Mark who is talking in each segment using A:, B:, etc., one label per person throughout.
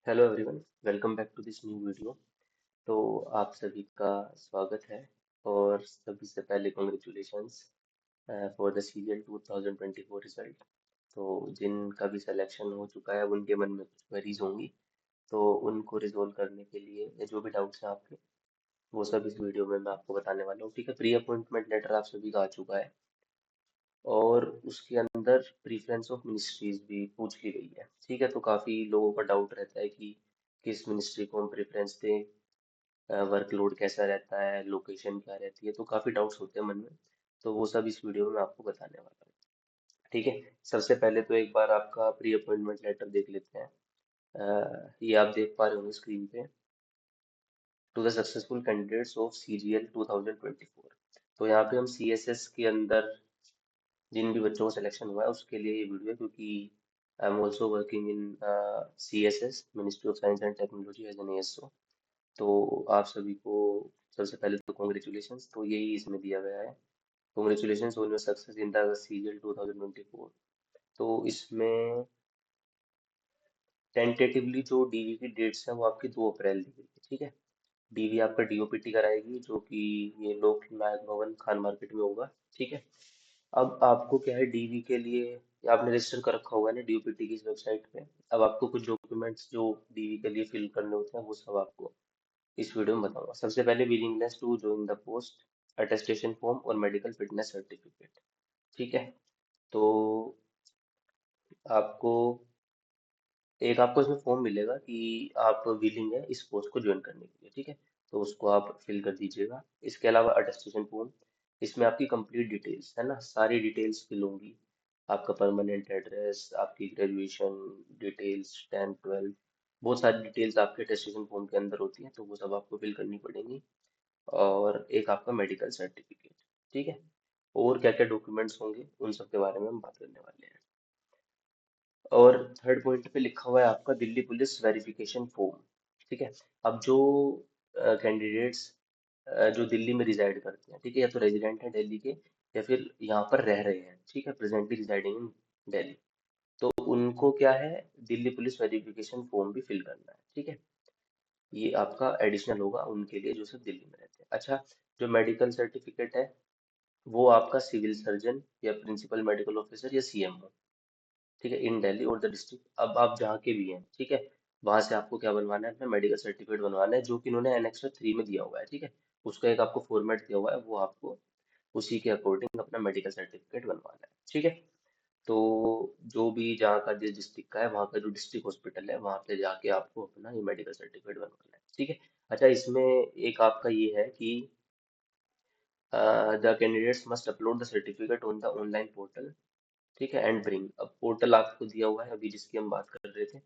A: Hello everyone, welcome back to this new video. तो आप सभी का स्वागत है और सभी से पहले congratulations for the serial 2024 result. तो जिनका भी सिलेक्शन हो चुका है उनके मन में कुछ क्वेरीज होंगी, तो उनको रिजोल्व करने के लिए या जो भी डाउट्स हैं आपके, वो सब इस वीडियो में मैं आपको बताने वाला हूँ। ठीक है, प्री अपॉइंटमेंट लेटर आप सभी का आ चुका है और उसके अंदर प्रीफरेंस ऑफ मिनिस्ट्रीज भी पूछ ली गई है। ठीक है, तो काफ़ी लोगों का डाउट रहता है कि किस मिनिस्ट्री को हम प्रेफरेंस दें, वर्कलोड कैसा रहता है, लोकेशन क्या रहती है, तो काफ़ी डाउट्स होते हैं मन में। तो वो सब इस वीडियो में आपको बताने वाला हूँ। ठीक है, सबसे पहले तो एक बार आपका प्री अपॉइंटमेंट लेटर देख लेते हैं। ये आप देख पा रहे होंगे स्क्रीन पे, to the successful candidates of CGL 2024। तो यहाँ पे हम CSS के अंदर जिन भी बच्चों का सिलेक्शन हुआ है उसके लिए ये वीडियो है, क्योंकि I am also working in CSS, ministry of science and technology as an ASO। तो आप सभी को सबसे पहले तो कॉन्ग्रेचुलेशंस, तो यही इसमें दिया गया है। Congratulations on your success in the serial 2024। तो इसमें टेंटेटिवली जो डीवी की डेट्स है वो आपकी 2 अप्रैल दी गई है। ठीक है, डीवी आपका DOPT कराएगी, जो कि ये लोक नायक भवन खान मार्केट में होगा। ठीक है, अब आपको क्या है डीवी के लिए, आपने रजिस्टर कर रखा होगा ना DOPT की इस वेबसाइट पे। अब आपको कुछ डॉक्यूमेंट्स जो डीवी के लिए फिल करने होते हैं वो सब आपको इस वीडियो में बताऊंगा। सबसे पहले willingness to join the post, attestation form और मेडिकल फिटनेस सर्टिफिकेट। ठीक है, तो आपको आपको इसमें फॉर्म मिलेगा कि आप विलिंग है इस पोस्ट को ज्वाइन करने के लिए। ठीक है, तो उसको आप फिल कर दीजिएगा। इसके अलावा अटेस्टेशन फॉर्म, इसमें आपकी कंप्लीट डिटेल्स है ना, सारी डिटेल्स फिल होंगी। आपका परमानेंट एड्रेस, आपकी ग्रेजुएशन डिटेल्स, 10th 12th, बहुत सारी डिटेल्स आपके अटेस्टेशन फॉर्म के अंदर होती हैं, तो वो सब आपको फिल करनी पड़ेंगी। और एक आपका मेडिकल सर्टिफिकेट। ठीक है, और क्या क्या डॉक्यूमेंट्स होंगे उन सब के बारे में हम बात करने वाले हैं। और थर्ड पॉइंट पे लिखा हुआ है आपका दिल्ली पुलिस वेरिफिकेशन फॉर्म। ठीक है, अब जो कैंडिडेट्स जो दिल्ली में रिजाइड करते हैं, ठीक है, या तो रेजिडेंट हैं दिल्ली के या फिर यहाँ पर रह रहे हैं, ठीक है, प्रेजेंटली रिजाइडिंग इन दिल्ली, तो उनको क्या है दिल्ली पुलिस वेरिफिकेशन फॉर्म भी फिल करना है। ठीक है, ये आपका एडिशनल होगा उनके लिए जो सिर्फ दिल्ली में रहते हैं। अच्छा, जो मेडिकल सर्टिफिकेट है वो आपका सिविल सर्जन या प्रिंसिपल मेडिकल ऑफिसर या CMO, ठीक है, इन दिल्ली और द डिस्ट्रिक्ट, अब आप जहाँ के भी हैं, ठीक है, वहां से आपको क्या बनवाना है, अपना मेडिकल सर्टिफिकेट बनवाना है, जो कि इन्होंने एनेक्सर 3 में दिया हुआ है। ठीक है, उसका एक आपको फॉर्मेट दिया हुआ है, वो आपको उसी के अकॉर्डिंग अपना मेडिकल सर्टिफिकेट बनवाना है। ठीक है, तो जो भी जहाँ का जिस डिस्ट्रिक्ट का है वहाँ का जो डिस्ट्रिक्ट हॉस्पिटल है वहाँ पे जाके आपको अपना ये मेडिकल सर्टिफिकेट बनवाना है। ठीक है, अच्छा, इसमें एक आपका ये है कि the candidates must upload the certificate on the online portal. ठीक है, एंड ब्रिंग, अब पोर्टल आपको दिया हुआ है अभी जिसकी हम बात कर रहे थे।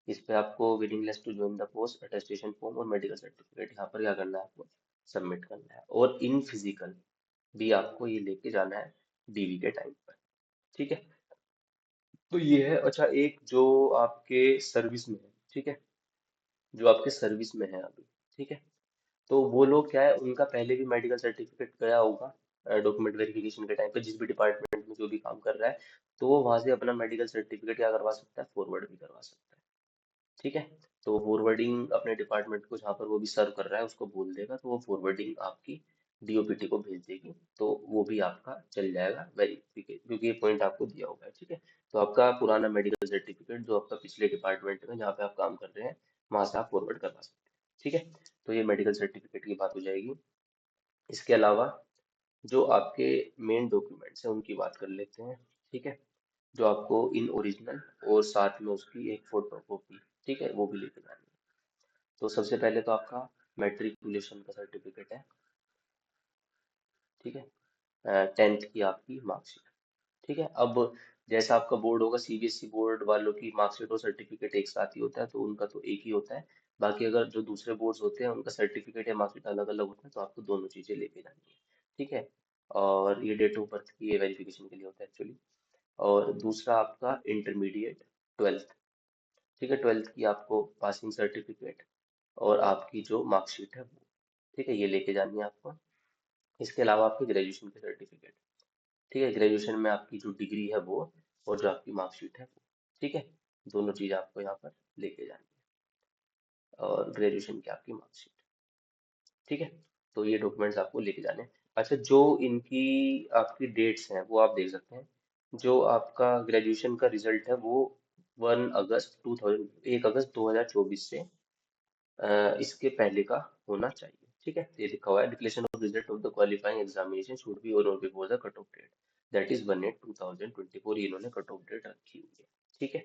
A: इस पे आपको willingness to join the post, attestation form और मेडिकल सर्टिफिकेट यहाँ पर क्या करना है, आपको सबमिट करना है। और इन फिजिकल भी आपको ये लेके जाना है डीवी के टाइम पर। ठीक है, तो ये है। अच्छा, एक जो आपके सर्विस में है, ठीक है, जो आपके सर्विस में है अभी, ठीक है, तो वो लोग क्या है उनका पहले भी मेडिकल सर्टिफिकेट गया होगा डॉक्यूमेंट वेरिफिकेशन के टाइम पे, जिस भी डिपार्टमेंट में जो भी काम कर रहा है, तो वो वहां से अपना मेडिकल सर्टिफिकेट क्या करवा सकता है, फॉरवर्ड भी करवा सकता है। ठीक है, तो फॉरवर्डिंग अपने डिपार्टमेंट को जहाँ पर वो भी सर्व कर रहा है उसको बोल देगा, तो वो फॉरवर्डिंग आपकी DOPT को भेज देगी, तो वो भी आपका चल जाएगा वेरिफिकेशन, क्योंकि ये पॉइंट आपको दिया होगा है। ठीक है, तो आपका पुराना मेडिकल सर्टिफिकेट जो आपका पिछले डिपार्टमेंट में जहाँ पे आप काम कर रहे हैं वहां से आप फॉरवर्ड करवा सकते हैं। ठीक है, तो ये मेडिकल सर्टिफिकेट की बात हो जाएगी। इसके अलावा जो आपके मेन डॉक्यूमेंट्स हैं उनकी बात कर लेते हैं। ठीक है, जो आपको इन ओरिजिनल और साथ में उसकी एक फोटो कॉपी, ठीक है, वो भी लेके जानी है। तो सबसे पहले तो आपका मैट्रिकुलेशन का सर्टिफिकेट है। ठीक है, 10th की आपकी मार्कशीट। ठीक है, अब जैसा आपका बोर्ड होगा, CBSE बोर्ड वालों की मार्कशीट और सर्टिफिकेट एक साथ ही होता है, तो उनका तो एक ही होता है। बाकी अगर जो दूसरे बोर्ड्स होते हैं उनका सर्टिफिकेट या मार्कशीट अलग अलग होता है, तो आपको दोनों चीजें लेके जानी है। ठीक है, और ये डेट ऑफ बर्थ की ये वेरिफिकेशन के लिए होता है एक्चुअली। और दूसरा आपका इंटरमीडिएट, 12th। ठीक है, 12th की आपको पासिंग सर्टिफिकेट और आपकी जो मार्कशीट है वो, ठीक है, ये लेके जानी है आपको। इसके अलावा आपकी ग्रेजुएशन की सर्टिफिकेट, ठीक है, ग्रेजुएशन में आपकी जो डिग्री है वो, और जो आपकी मार्कशीट है वो। ठीक है, दोनों चीज आपको यहाँ पर लेके जानी है। और ग्रेजुएशन की आपकी मार्कशीट। ठीक है, तो ये डॉक्यूमेंट्स आपको लेके जाने हैं। अच्छा, जो इनकी आपकी डेट्स हैं वो आप देख सकते हैं। जो आपका ग्रेजुएशन का रिजल्ट है वो 1 अगस्त 2024 से इसके पहले का होना चाहिए। ठीक है, ये लिखा हुआ है, declaration of result of the qualifying examination should be or before the cut off date, that is 1/8/2024, इन्होंने कट ऑफ डेट रखी हुई है। ठीक है,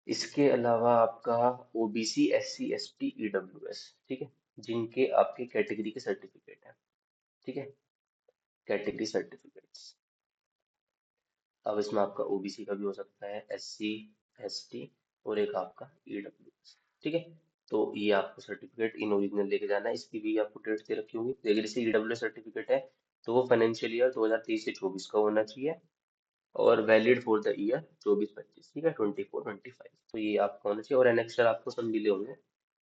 A: इसके अलावा आपका ओबीसी एससी एसटी ईडब्ल्यूएस, ठीक है, जिनके आपके कैटेगरी के सर्टिफिकेट हैं। ठीक है, कैटेगरी सर्टिफिकेट्स, अब इसमें आपका ओबीसी का भी हो सकता है, एससी एसटी, और एक आपका ईडब्ल्यूएस। ठीक है, तो ये आपको सर्टिफिकेट इन ओरिजिनल लेके जाना है। इसकी भी आपको डेट दे रखी होंगी, लेकिन जैसे ईडब्ल्यूएस सर्टिफिकेट है तो वो फाइनेंशियल ईयर 2023 से 24 का होना चाहिए, और वैलिड फॉर द ईयर 24-25। ठीक है, 24-25, तो ये आपका होना चाहिए, और एनेक्सर आपको सब मिले होंगे,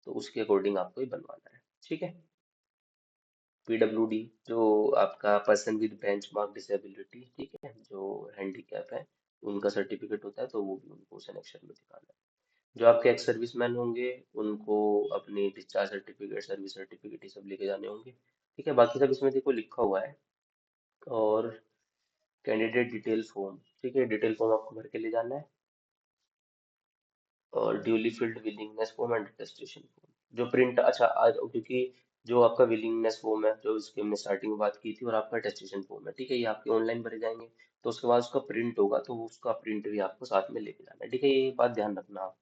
A: तो उसके अकॉर्डिंग आपको ये बनवाना है। ठीक है, पीडब्ल्यूडी, जो आपका person with bench mark disability, ठीक है, जो हैंडीकैप है, उनका सर्टिफिकेट होता है, तो वो भी उनको उस एनेक्सर में दिखाना है। जो आपके एक्स सर्विसमैन होंगे उनको अपनी डिस्चार्ज सर्टिफिकेट, सर्विस सर्टिफिकेट, ये सब लेके जाने होंगे। ठीक है, बाकी सब इसमें देखो लिखा हुआ है। और कैंडिडेट डिटेल फॉर्म, ठीक है, डिटेल फॉर्म आपको भर के ले जाना है। और duly field willingness form and attestation form, जो प्रिंट, अच्छा आज क्योंकि जो आपका विलिंगनेस फॉर्म है, जो इसकी हमने स्टार्टिंग में बात की थी, और आपका अटेस्टेशन फॉर्म है, ठीक है, ये आपके ऑनलाइन भरे जाएंगे। तो उसके बाद उसका प्रिंट होगा, तो उसका प्रिंट भी आपको साथ में लेके जाना है। ठीक है, ये बात ध्यान रखना आप।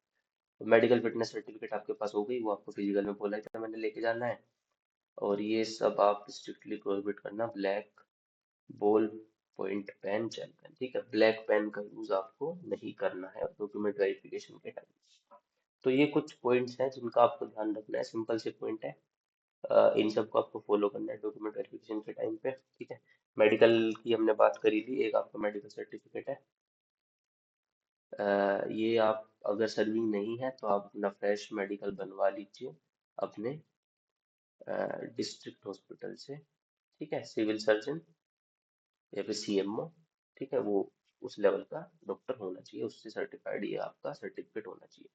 A: मेडिकल फिटनेस सर्टिफिकेट आपके पास हो गई, वो आपको फिजिकल में बोला था मैंने, लेके जाना है। और ये सब आप स्ट्रिक्टली प्रोहिबिट करना, black ball point pen, gel pen, ठीक है, ब्लैक पेन का यूज आपको नहीं करना है डॉक्यूमेंट वेरिफिकेशन के टाइम। तो ये कुछ पॉइंट्स हैं जिनका आपको ध्यान रखना है, सिंपल से पॉइंट है। इन सबको आपको फॉलो करना है डॉक्यूमेंट वेरिफिकेशन के टाइम पे। ठीक है, मेडिकल की हमने बात करी थी, एक आपका मेडिकल सर्टिफिकेट है। ये आप अगर सर्विंग नहीं है तो आप अपना फ्रेश मेडिकल बनवा लीजिए अपने डिस्ट्रिक्ट हॉस्पिटल से। ठीक है, सिविल सर्जन या फिर सीएमओ, ठीक है, वो उस लेवल का डॉक्टर होना चाहिए, उससे सर्टिफाइड ये आपका सर्टिफिकेट होना चाहिए।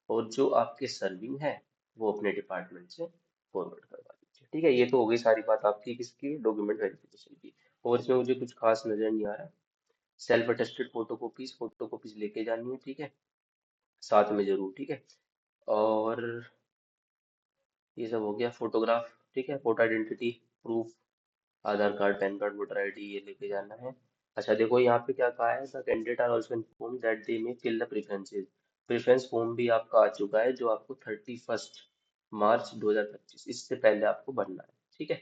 A: और जो आपके सर्विंग है वो अपने डिपार्टमेंट से फॉरवर्ड करवा दीजिए। ठीक है, ये तो हो गई सारी बात आपकी किसकी, डॉक्यूमेंट वेरिफिकेशन की। और इसमें मुझे कुछ खास नजर नहीं आ रहा। सेल्फ अटेस्टेड फोटोकॉपीज, फोटोकॉपीज लेके जानी है, ठीक है, साथ में जरूर। ठीक है, और ये सब हो गया फोटोग्राफ। ठीक है, photo identity proof, Aadhaar card, PAN card, voter ID, ये लेके जाना है। अच्छा देखो यहाँ पे क्या कहा है, the candidate are also informed that they may fill the preferences. Preference form भी आपका आ चुका है, जो आपको 31 मार्च 2025, इससे पहले आपको भरना है। ठीक है,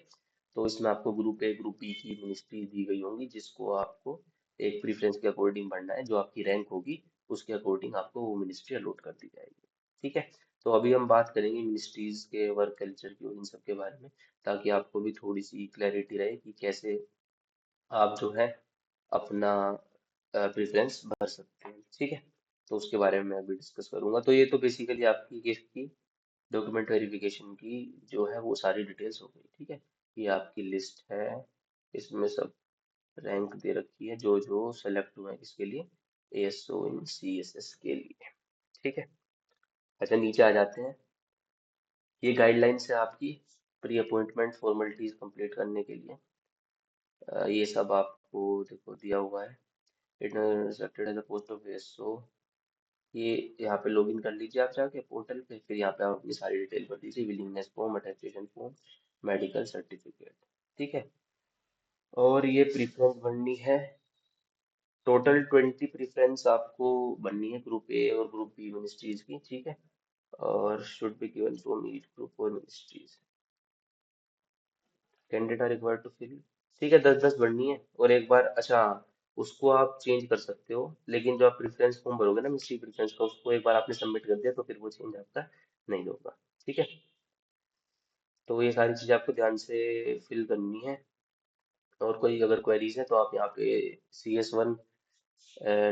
A: तो इसमें आपको ग्रुप ए ग्रुप बी की मिनिस्ट्री दी गई होंगी, जिसको आपको एक प्रेफरेंस के अकॉर्डिंग भरना है, जो आपकी रैंक होगी उसके अकॉर्डिंग आपको वो मिनिस्ट्री अलॉट कर दी जाएगी। ठीक है, तो अभी हम बात करेंगे मिनिस्ट्रीज के वर्क कल्चर की और इन सब के बारे में, ताकि आपको भी थोड़ी सी क्लैरिटी रहे कि कैसे आप जो है अपना प्रेफरेंस भर सकते हैं। ठीक है, तो उसके बारे में मैं अभी डिस्कस करूंगा। तो ये तो बेसिकली आपकी केस की डॉक्यूमेंट वेरिफिकेशन की जो है वो सारी डिटेल्स हो गई। ठीक है, ये आपकी लिस्ट है, इसमें सब रैंक दे रखी है जो जो सेलेक्ट हुए हैं किसके लिए, एएसओ इन सीएसएस के लिए। ठीक है, अच्छा नीचे आ जाते हैं। ये गाइडलाइंस है आपकी प्री अपॉइंटमेंट फॉर्मेलिटीज कंप्लीट करने के लिए। ये सब आपको देखो दिया हुआ है। It selected as a post of ASO, ये यहाँ पे लॉगिन कर लीजिए आप जाके पोर्टल पे, फिर यहाँ पे आप अपनी सारी डिटेल भर दीजिए, willingness form, attestation form, medical certificate. ठीक है, और ये प्रेफरेंस बननी है, टोटल 20 प्रेफरेंस आपको बननी है ग्रुप ए और ग्रुप बी मिनिस्ट्रीज की। ठीक है, और should be given from each group or ministries, candidate are required to fill. ठीक है, 10-10 बननी है। और एक बार, अच्छा उसको आप चेंज कर सकते हो, लेकिन जो आप प्रेफरेंस फॉर्म भरोगे ना मिनिस्ट्री प्रेफरेंस का, उसको एक बार आपने सबमिट कर दिया तो फिर वो चेंज आपका नहीं होगा। ठीक है, तो ये सारी चीजें आपको ध्यान से फिल करनी है। और कोई अगर क्वेरीज है तो आप यहाँ पे CS1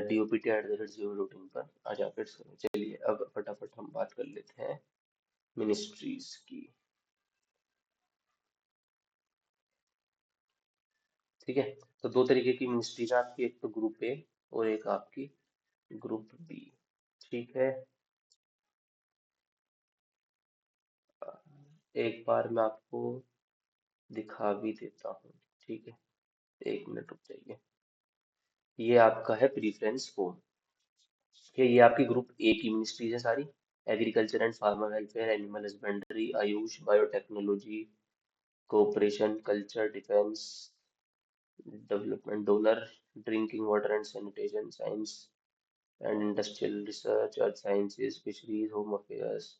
A: DOPT@0.in पर आ जाकर चलिए अब फटाफट हम बात कर लेते हैं मिनिस्ट्रीज की। ठीक है, तो दो तरीके की मिनिस्ट्रीज आपकी, एक तो ग्रुप ए और एक आपकी ग्रुप बी। ठीक है, एक बार मैं आपको दिखा भी देता हूँ। ठीक है, एक मिनट रुक जाइए। ये आपका है प्रीफ्रेंस फॉर्म। ये आपकी ग्रुप ए की मिनिस्ट्रीज है सारी। Agriculture and farmer welfare, animal husbandry, Ayush, biotechnology, cooperation, culture, defence, development, donor, drinking water and sanitation, science and industrial research, earth sciences, fisheries, home affairs.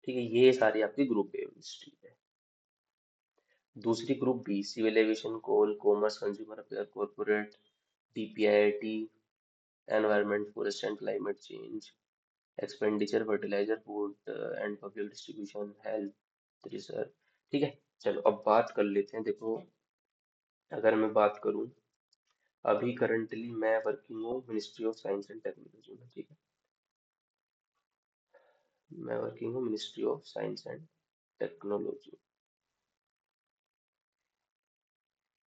A: ठीक है, ये सारी आपकी ग्रुप ए मिनिस्ट्री है। दूसरी group B, civil aviation, coal, commerce, consumer affair, corporate, DPIT, environment, forest and climate change, expenditure, fertiliser, food and public distribution, health research. ठीक है, चलो अब बात कर लेते हैं। देखो, अगर मैं बात करूं, अभी करंटली मैं वर्किंग हूँ ministry of science and technology में। ठीक है, मैं वर्किंग हूँ ministry of science and technology.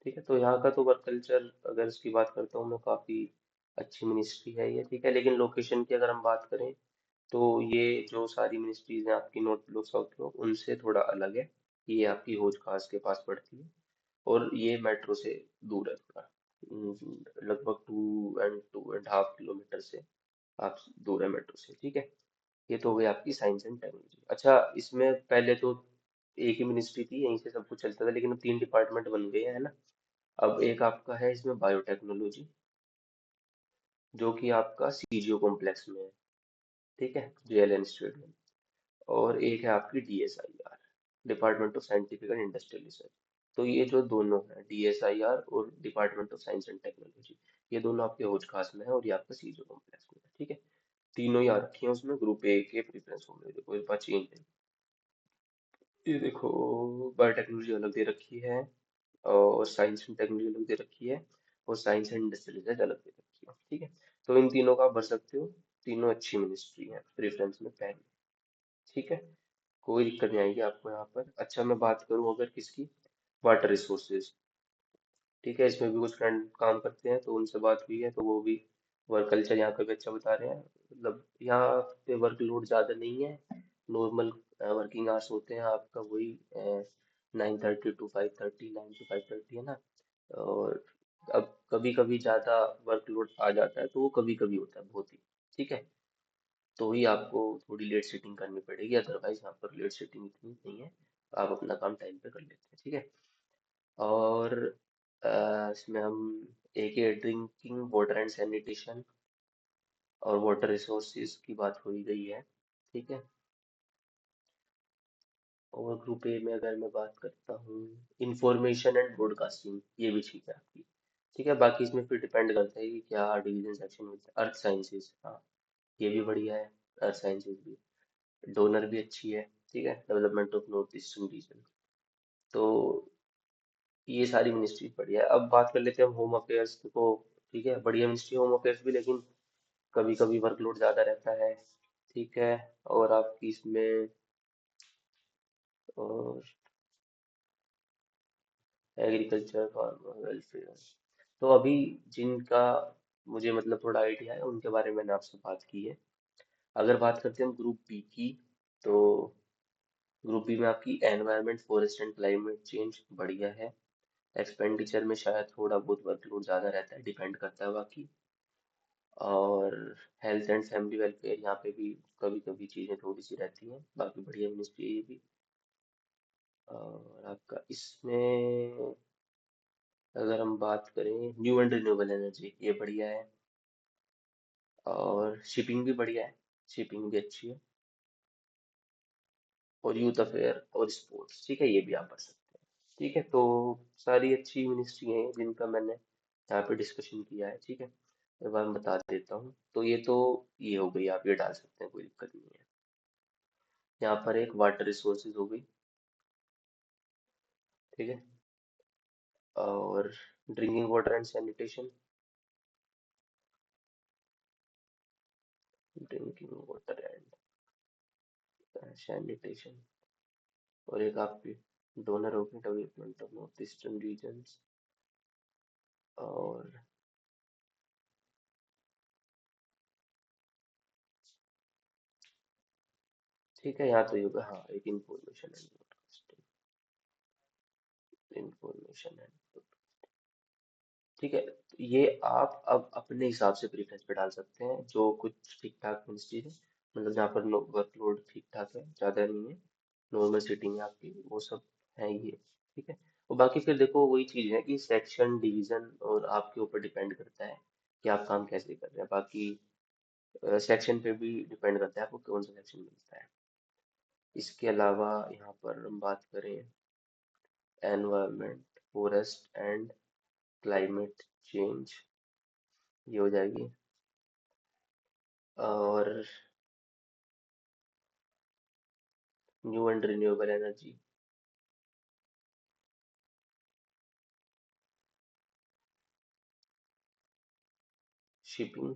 A: ठीक है, तो यहाँ का तो वर्क कल्चर अगर इसकी बात करता हूँ मैं, काफ़ी अच्छी मिनिस्ट्री है ये। ठीक है, लेकिन लोकेशन की अगर हम बात करें, तो ये जो सारी मिनिस्ट्रीज हैं आपकी नॉर्थ ब्लॉक साउथ ब्लॉक, उनसे थोड़ा अलग है। ये आपकी हौज खास के पास पड़ती है, और ये मेट्रो से दूर है थोड़ा। लगभग 2.5 किलोमीटर से आप दूर है मेट्रो से। ठीक है, ये तो हो गई आपकी साइंस एंड टेक्नोलॉजी। अच्छा, इसमें पहले तो एक ही मिनिस्ट्री थी, यहीं से सब कुछ चलता था, लेकिन अब 3 डिपार्टमेंट बन गए हैं, है ना। अब एक आपका है इसमें बायोटेक्नोलॉजी, जो कि आपका सीजीओ कॉम्प्लेक्स में है। ठीक है, जेएल इंस्टीट्यूट में। और एक है आपकी DSIR, department of scientific and industrial research. तो ये जो दोनों है, डीएसआईआर और department of science and technology, ये दोनों आपके हौज खास में है, और ये आपका सीजीओ कॉम्प्लेक्स में है। ठीक है, तीनों ही आ रखी हैं उसमें, ग्रुप ए के प्रेफरेंस हो गए। देखो, एक बार चेंज है। ये देखो, बायोटेक्नोलॉजी अलग दे रखी है, और साइंस एंड टेक्नोलॉजी अलग दे रखी है, और साइंस एंड इंडस्ट्रियल रिसर्च अलग दे रखी है। ठीक है, तो इन तीनों का आप भर सकते हो। तीनों अच्छी मिनिस्ट्री है प्रेफरेंस में पहले। ठीक है, कोई दिक्कत नहीं आएगी आपको यहाँ पर। अच्छा, मैं बात करूँ अगर किसकी, वाटर रिसोर्सेज। ठीक है, इसमें भी कुछ फ्रेंड काम करते हैं, तो उनसे बात हुई है, तो वो भी वर्क कल्चर यहाँ का भी अच्छा बता रहे हैं। मतलब यहाँ पे वर्कलोड ज़्यादा नहीं है, नॉर्मल वर्किंग आवर्स होते हैं आपका, वही 9:30 to 5:30, 9 to 5:30, है ना। और अब कभी कभी ज़्यादा वर्कलोड आ जाता है, तो वो कभी कभी होता है बहुत ही। ठीक है, तो ही आपको थोड़ी लेट सीटिंग करनी पड़ेगी, अदरवाइज यहाँ पर लेट सीटिंग इतनी नहीं है। आप अपना काम टाइम पे कर लेते हैं। ठीक है, और इसमें हम एक ही ड्रिंकिंग वाटर एंड सैनिटेशन और वाटर रिसोर्सेज की बात हो ही गई है। ठीक है, और ग्रुप ए में अगर मैं बात करता हूँ, इंफॉर्मेशन एंड ब्रॉडकास्टिंग, ये भी ठीक है आपकी। ठीक है, बाकी इसमें फिर डिपेंड करता है कि क्या डिवीजन सेक्शन मिलता है। अर्थ साइंसेज, हाँ, ये भी बढ़िया है। अर्थ साइंसेज भी, डोनर भी अच्छी है। ठीक है, development of north eastern region. तो ये सारी मिनिस्ट्रीज बढ़िया है। अब बात कर लेते हैं हम होम अफेयर्स को। ठीक है, बढ़िया मिनिस्ट्री होम अफेयर्स भी, लेकिन कभी कभी वर्कलोड ज़्यादा रहता है। ठीक है, और आपकी इसमें और एग्रीकल्चर, फार्मर वेलफेयर, तो अभी जिनका मुझे मतलब थोड़ा आइडिया है, उनके बारे में मैंने आपसे बात की है। अगर बात करते हैं हम ग्रुप बी की, तो ग्रुप बी में आपकी environment, forest and climate change बढ़िया है। एक्सपेंडिचर में शायद थोड़ा बहुत वर्कलोड ज़्यादा रहता है, डिपेंड करता है बाकी। और हेल्थ एंड फैमिली वेलफेयर, यहाँ पे भी कभी कभी चीज़ें थोड़ी सी रहती हैं, बाकी बढ़िया मिनिस्ट्री है ये भी। और आपका इसमें अगर हम बात करें, न्यू एंड रिन्यूएबल एनर्जी, ये बढ़िया है। और शिपिंग भी बढ़िया है, शिपिंग भी अच्छी है। और यूथ अफेयर और स्पोर्ट्स, ठीक है, ये भी आप पढ़ सकते हैं। ठीक है, तो सारी अच्छी मिनिस्ट्री हैं जिनका मैंने यहाँ पे डिस्कशन किया है। ठीक है, एक बार मैं बता देता हूँ। तो ये हो गई, आप ये डाल सकते हैं, कोई दिक्कत नहीं है। यहाँ पर एक वाटर रिसोर्सेज हो गई। ठीक है, और drinking water and sanitation, drinking water and sanitation. और एक आपकी डोनर हो गई, development of north eastern regions. और ठीक है, यहाँ तो ये होगा, हाँ, एक इंफॉर्मेशन एंड इंफॉर्मेशन एंड, ठीक है। तो ये आप अब अपने हिसाब से प्रेफरेंस पे डाल सकते हैं, जो कुछ ठीक ठाक मिनिस्ट्री है, मतलब जहाँ पर वर्कलोड ठीक ठाक है, ज़्यादा नहीं है, नॉर्मल सीटिंग है आपकी, वो सब है ये, ठीक है। और बाकी फिर देखो वही चीज़ है कि सेक्शन डिवीज़न और आपके ऊपर डिपेंड करता है कि आप काम कैसे कर रहे हैं। बाकी सेक्शन पे भी डिपेंड करता है आपको कौन सा सेक्शन मिलता है। इसके अलावा यहाँ पर हम बात करें environment, forest and climate change, ये हो जाएगी। और new and renewable energy, shipping,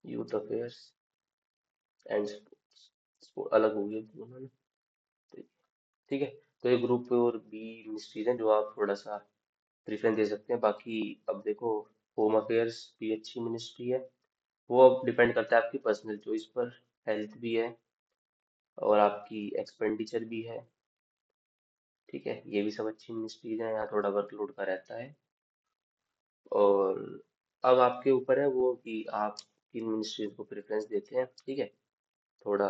A: youth affairs and sports अलग हो गए दोनों में। तो ठीक है, तो ये ग्रुप और बी मिनिस्ट्रीज हैं जो आप थोड़ा सा प्रेफरेंस दे सकते हैं। बाकी अब देखो, होम अफेयर्स भी अच्छी मिनिस्ट्री है, वो अब डिपेंड करता है आपकी पर्सनल चॉइस पर। हेल्थ भी है और आपकी एक्सपेंडिचर भी है, ठीक है, ये भी सब अच्छी मिनिस्ट्रीज हैं, यहाँ थोड़ा वर्कलोड का रहता है। और अब आपके ऊपर है वो कि आप किन मिनिस्ट्रीज को प्रेफरेंस देते हैं, ठीक है। थोड़ा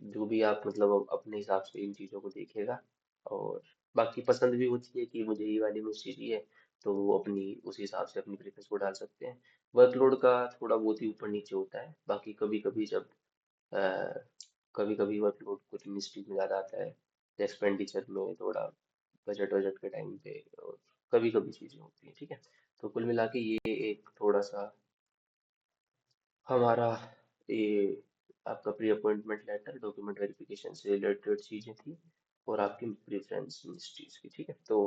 A: जो भी आप मतलब अपने हिसाब से इन चीज़ों को देखेगा। और बाकी पसंद भी होती है कि मुझे ये वाली मिनिस्ट्री चाहिए, तो वो अपनी उस हिसाब से अपनी प्रेफरेंस को डाल सकते हैं। वर्कलोड का थोड़ा बहुत ही ऊपर नीचे होता है, बाकी कभी कभी जब कभी कभी वर्कलोड कुछ मिनिस्ट्रीज में ज़्यादा आता है, एक्सपेंडिचर में थोड़ा, बजट बजट के टाइम पे, और कभी कभी चीज़ें होती हैं, ठीक है। तो कुल मिला के ये एक थोड़ा सा हमारा ये आपका pre appointment letter, document verification से रिलेटेड चीज़ें थी, और आपकी प्रेफरेंस मिनिस्ट्रीज की, ठीक है। तो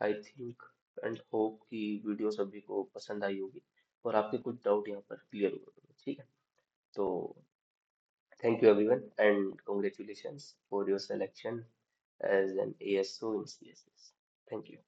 A: आई थिंक एंड होप कि वीडियो सभी को पसंद आई होगी और आपके कुछ डाउट यहाँ पर क्लियर हो गए, ठीक है। तो thank you everyone and congratulations for your selection as an ASO in CSS. Thank you.